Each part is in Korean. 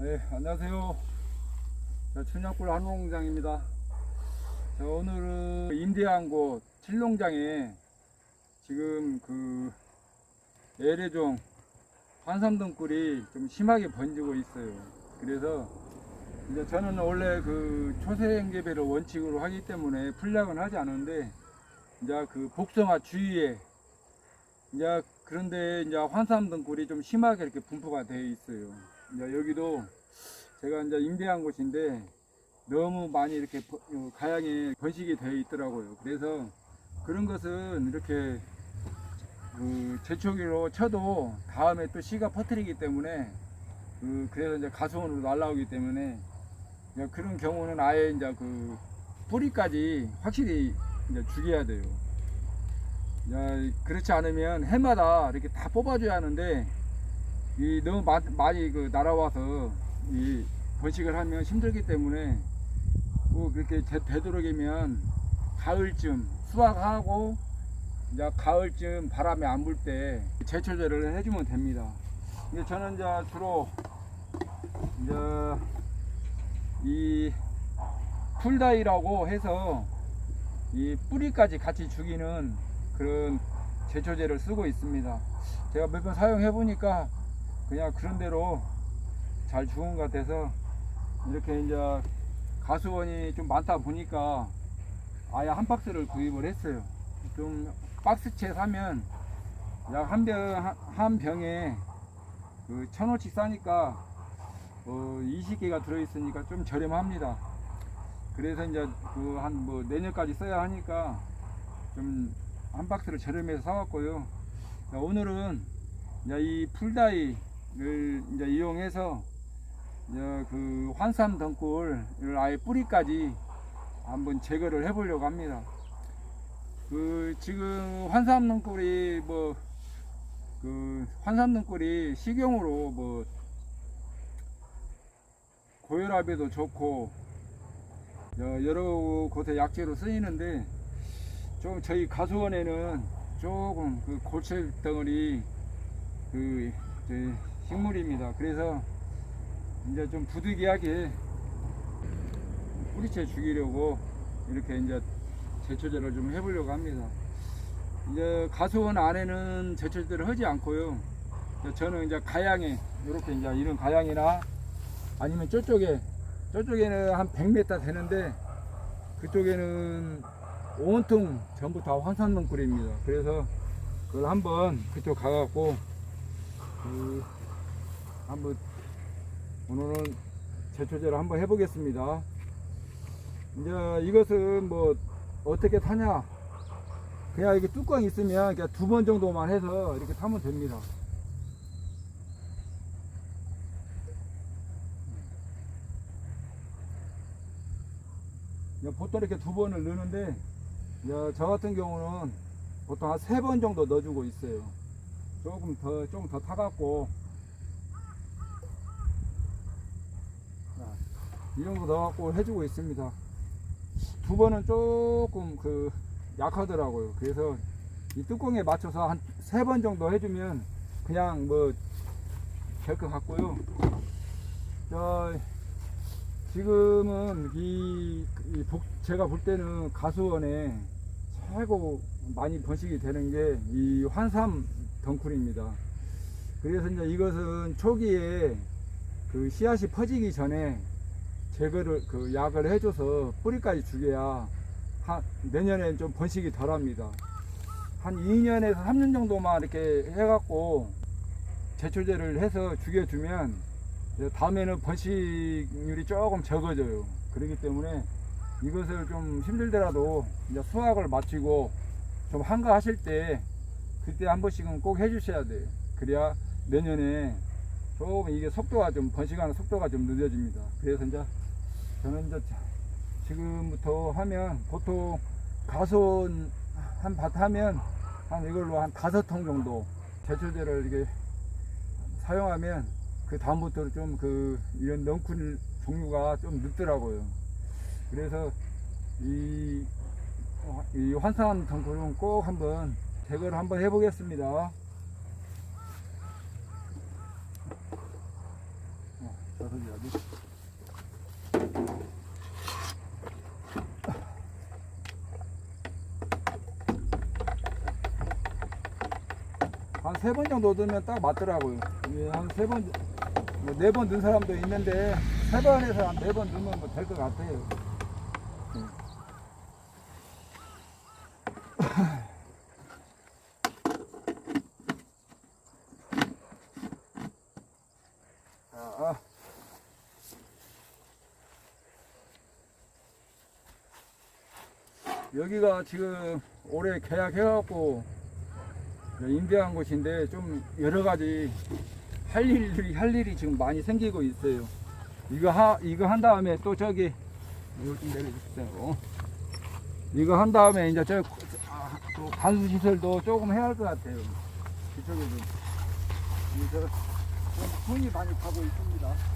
네, 안녕하세요. 천연꿀 한농장입니다. 오늘은 임대한 곳 칠농장에 지금 애래종 환삼등꿀이 좀 심하게 번지고 있어요. 그래서 이제 저는 원래 초생 재배를 원칙으로 하기 때문에 풀약은 하지 않은데, 이제 복숭아 주위에 그런데 이제 환삼등꿀이 좀 심하게 이렇게 분포가 되어 있어요. 이제 여기도 제가 이제 임대한 곳인데 너무 많이 이렇게 가양에 번식이 되어 있더라고요. 그래서 그런 것은 이렇게 제초기로 쳐도 다음에 또 씨가 퍼뜨리기 때문에 그래서 이제 가수원으로 날라오기 때문에 이제 그런 경우는 아예 이제 뿌리까지 확실히 이제 죽여야 돼요. 그렇지 않으면 해마다 이렇게 다 뽑아줘야 하는데 너무 많이 날아와서 번식을 하면 힘들기 때문에 그렇게 되도록이면 가을쯤 수확하고 이제 가을쯤 바람이 안 불 때 제초제를 해주면 됩니다. 근데 저는 이제 주로 이 풀다이라고 해서 이 뿌리까지 같이 죽이는 그런 제초제를 쓰고 있습니다. 제가 몇 번 사용해 보니까 그냥 그런 대로 잘 죽은 것 같아서 이렇게 이제 가수원이 좀 많다 보니까 아예 한 박스를 구입을 했어요. 좀 박스채 사면 약 한 병에 1,000원씩 싸니까 20개가 들어있으니까 좀 저렴합니다. 그래서 이제 내년까지 써야 하니까 좀 한 박스를 저렴해서 사왔고요. 오늘은 이제 이 풀다이를 이제 이용해서 이제 환삼 등꿀을 아예 뿌리까지 한번 제거를 해보려고 합니다. 지금 환삼 등꿀이 환삼 등꿀이 식용으로 고혈압에도 좋고 여러 곳에 약재로 쓰이는데, 좀 저희 가수원에는 조금 골체 덩어리 식물입니다. 그래서 이제 좀 부득이하게 뿌리채 죽이려고 이렇게 이제 제초제를 좀 해보려고 합니다. 이제 가수원 안에는 제초제를 하지 않고요. 저는 이제 가양에 이렇게 이제 이런 가양이나 아니면 저쪽에는 한 100m 되는데 그쪽에는 온통 전부 다 환삼등꿀입니다. 그래서 그걸 한번 그쪽 가갖고 한번 오늘은 제초제를 한번 해보겠습니다. 이제 이것은 어떻게 타냐, 그냥 이렇게 뚜껑이 있으면 그냥 2번 정도만 해서 이렇게 타면 됩니다. 보통 이렇게 2번을 넣는데 저 같은 경우는 보통 한 3번 정도 넣어주고 있어요. 조금 더 타갖고 이 정도 넣어갖고 해주고 있습니다. 2번은 조금 약하더라고요. 그래서 이 뚜껑에 맞춰서 한 3번 정도 해주면 그냥 될 것 같고요. 지금은 제가 볼 때는 가수원에 최고 많이 번식이 되는 게 이 환삼 덩쿨입니다. 그래서 이제 이것은 초기에 씨앗이 퍼지기 전에 제거를 약을 해줘서 뿌리까지 죽여야 내년에 좀 번식이 덜합니다. 한 2년에서 3년 정도만 이렇게 해갖고 제초제를 해서 죽여주면 다음에는 번식률이 조금 적어져요. 그렇기 때문에 이것을 좀 힘들더라도 이제 수확을 마치고 좀 한가하실 때 그때 한 번씩은 꼭 해주셔야 돼요. 그래야 내년에 조금 이게 번식하는 속도가 좀 늦어집니다. 그래서 이제 저는 이제 지금부터 하면 보통 가수원 한 밭 하면 이걸로 한 5통 정도 제초제를 이렇게 사용하면 다음부터 좀 이런 넝쿨 종류가 좀 늦더라고요. 그래서 이 환삼 덩쿨은 꼭 한번 제거를 한번 해보겠습니다. 떨어져야지. 한 3번 정도 넣으면 딱 맞더라고요. 이게 한 3번, 뭐 4번 넣은 사람도 있는데 3번에서 한 4번 넣으면 뭐 될 것 같아요. 여기가 지금 올해 계약해갖고 임대한 곳인데 좀 여러 가지 할 일이 지금 많이 생기고 있어요. 이거 한 다음에 또 저기 이거 좀 내려주세요. 이거 한 다음에 이제 또 관수 시설도 조금 해야 할 것 같아요. 이쪽에도 그래서 손이 많이 가고 있습니다.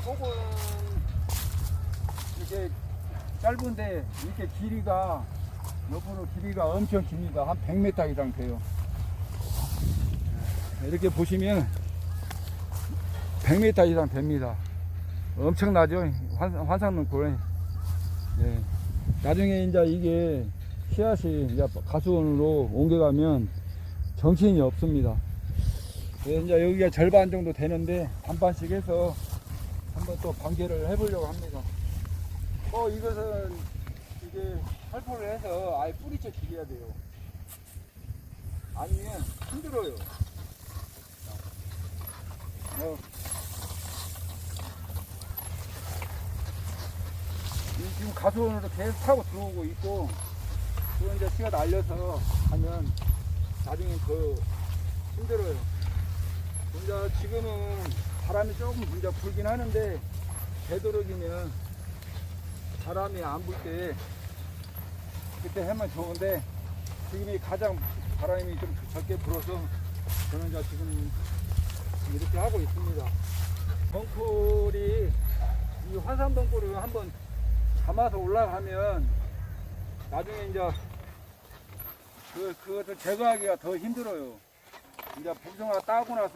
속은 이렇게 짧은데 이렇게 길이가 옆으로 길이가 엄청 깁니다. 한 100m 이상 돼요. 이렇게 보시면 100m 이상 됩니다. 엄청나죠? 환상능골. 예. 나중에 이제 이게 씨앗이 이제 가수원으로 옮겨가면 정신이 없습니다. 그래서 이제 여기가 절반 정도 되는데 반반씩 해서 한번 또 관계를 해보려고 합니다. 이것은 이게 살포를 해서 아예 뿌리째 죽여야 돼요. 아니면 힘들어요. 지금 가수원으로 계속 타고 들어오고 있고, 또 이제 씨가 날려서 하면 나중에 더 힘들어요. 이제 지금은 바람이 조금 이제 불긴 하는데, 되도록이면 바람이 안 불 때 그때 하면 좋은데, 지금이 가장 바람이 좀 적게 불어서 저는 이제 지금 이렇게 하고 있습니다. 덩굴이 이 환산 덩굴을 한번 감아서 올라가면 나중에 이제 그것을 제거하기가 더 힘들어요. 이제 복숭아 따고 나서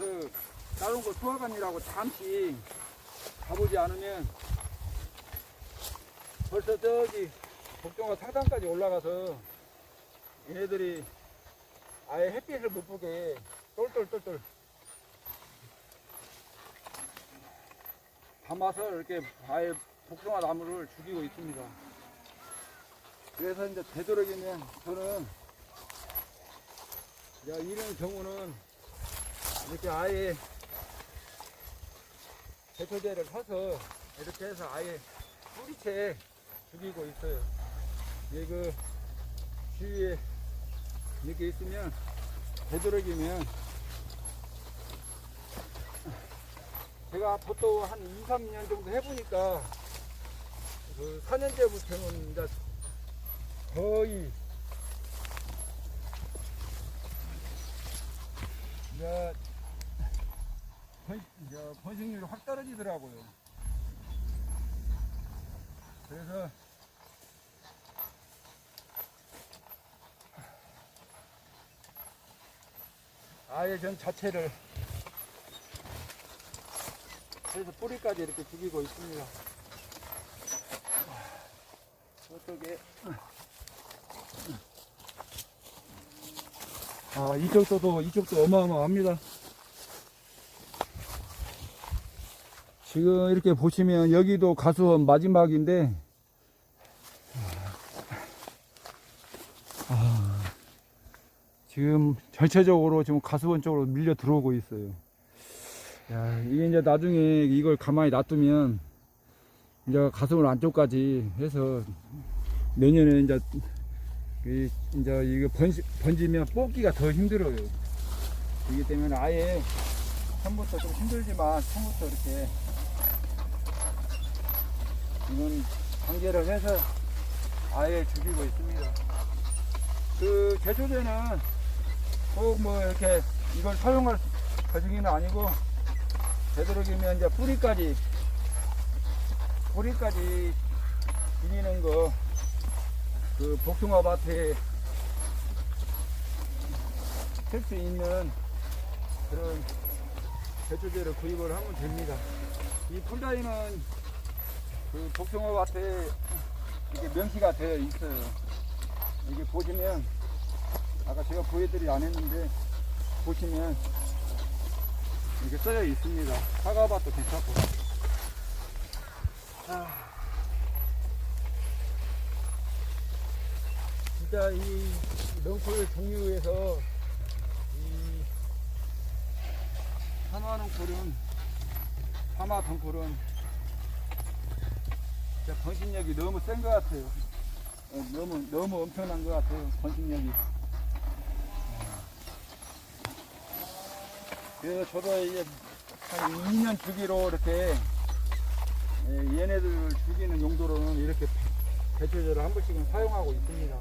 다른 거 수확하느라고 잠시 가보지 않으면 벌써 저기 복숭아 상단까지 올라가서 얘네들이 아예 햇빛을 못 보게 똘똘똘똘 담아서 이렇게 아예 복숭아 나무를 죽이고 있습니다. 그래서 이제 되도록이면 저는 이런 경우는 이렇게 아예 제초제를 사서 이렇게 해서 아예 뿌리채 죽이고 있어요. 그 주위에 이렇게 있으면 되도록이면 제가 보통 한 2, 3년 정도 해보니까 그 4년째부터는 이제 거의 번식률이 확 떨어지더라고요. 그래서 아예 전 자체를 그래서 뿌리까지 이렇게 죽이고 있습니다. 어떻게 이쪽도 어마어마합니다. 지금 이렇게 보시면 여기도 가수원 마지막인데 지금 전체적으로 지금 가수원 쪽으로 밀려 들어오고 있어요. 이게 이제 나중에 이걸 가만히 놔두면 이제 가수원 안쪽까지 해서 내년에 이제 이거 번지면 뽑기가 더 힘들어요. 그렇기 때문에 아예 처음부터 좀 힘들지만 처음부터 이렇게 이건 관계를 해서 아예 죽이고 있습니다. 그 제초제는 꼭 뭐 이렇게 이걸 사용할 과정은 아니고 되도록이면 이제 뿌리까지 고리까지 비비는 거, 그 복숭아 밭에 쓸 수 있는 그런 제초제를 구입을 하면 됩니다. 이 풀다이는 그 복숭아 밭에 이게 명시가 되어 있어요. 이게 보시면 아까 제가 보여드리지 않았는데 보시면 이렇게 써져 있습니다. 사과밭도 괜찮고. 진짜 이 넝쿨 종류에서 이 한화넝쿨은, 하마덩쿨은 진짜 번식력이 너무 센 것 같아요. 너무 엄청난 것 같아요, 번식력이. 그래서 저도 이제 한 2년 주기로 이렇게 얘네들 죽이는 용도로는 이렇게 배추제를 한 번씩은 사용하고 있습니다.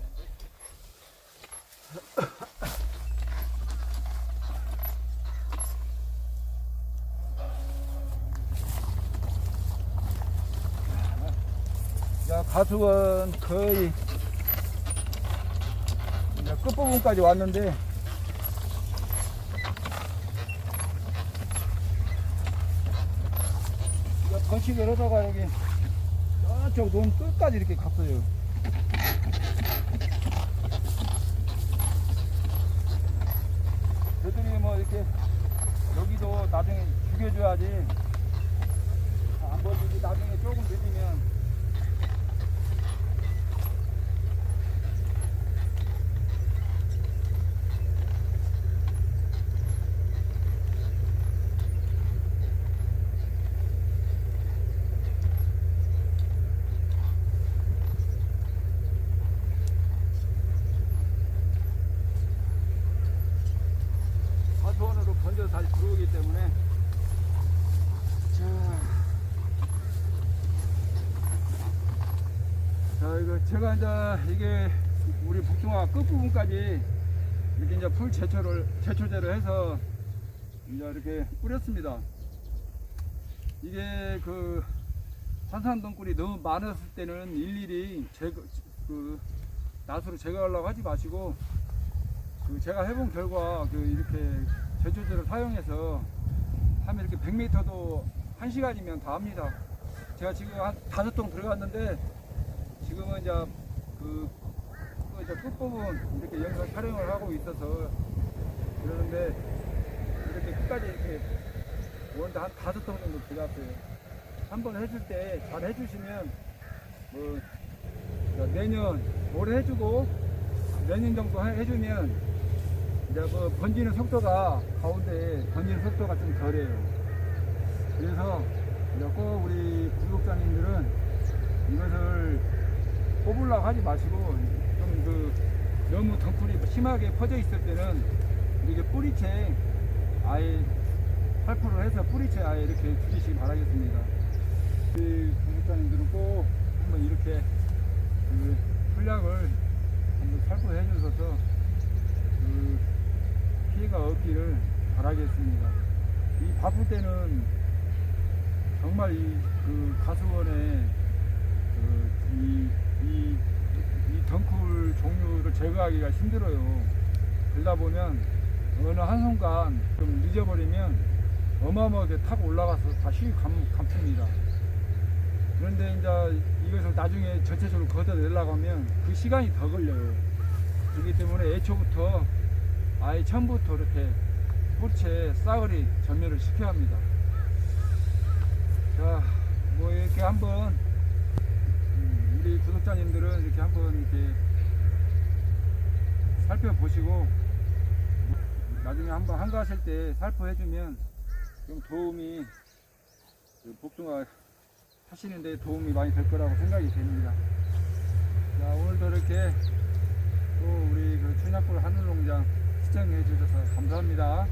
자, 가수원 거의 이제 끝부분까지 왔는데 번식을 하다가 여기 저쪽 논 끝까지 이렇게 갔어요. 저들이 뭐 이렇게 여기도 나중에 죽여줘야지, 안 번지지. 나중에 조금 늦으면 가수원으로 번져서 다시 들어오기 때문에. 자, 이거 제가 이제 이게 우리 복숭아 끝부분까지 이렇게 이제 풀 제초제를 해서 이제 이렇게 뿌렸습니다. 이게 그 산산덩굴이 너무 많았을 때는 일일이 낫으로 제거하려고 하지 마시고, 제가 해본 결과 이렇게 제초제를 사용해서 하면 이렇게 100m도 1시간이면 다 합니다. 제가 지금 한 5통 들어갔는데 지금은 이제 이제 끝부분 이렇게 영상 촬영을 하고 있어서 그러는데 이렇게 끝까지 이렇게 오는데 한 5통 정도 들어갔어요. 한번 해줄 때 잘 해주시면 뭐 내년 올해 해주고 내년 정도 해주면 이제 그 번지는 속도가 가운데 번지는 속도가 좀 덜해요. 그래서 이제 꼭 우리 구독자님들은 이것을 뽑으려고 하지 마시고 좀 너무 덩쿨이 심하게 퍼져 있을 때는 이렇게 뿌리채 아예 8% 해서 뿌리채 아예 이렇게 줄이시기 바라겠습니다. 우리 구독자님들은 꼭 한번 이렇게 풀약을 한번 살포해 주셔서 피해가 없기를 바라겠습니다. 이 바쁠 때는 정말 가수원에 이 덩쿨 종류를 제거하기가 힘들어요. 그러다 보면 어느 한순간 좀 늦어버리면 어마어마하게 타고 올라가서 다시 감춥니다. 그런데 이제 이것을 나중에 전체적으로 걷어내려고 하면 그 시간이 더 걸려요. 그렇기 때문에 애초부터 아예 처음부터 이렇게 뿌리채 싸그리 전멸을 시켜야 합니다. 자, 뭐 이렇게 한번 우리 구독자님들은 이렇게 한번 이렇게 살펴보시고 나중에 한번 한가하실 때 살포해주면 좀 도움이 복숭아 하시는데 도움이 많이 될 거라고 생각이 됩니다. 자, 오늘도 이렇게 또 우리 춘향골 하늘농장 시청해 주셔서 감사합니다.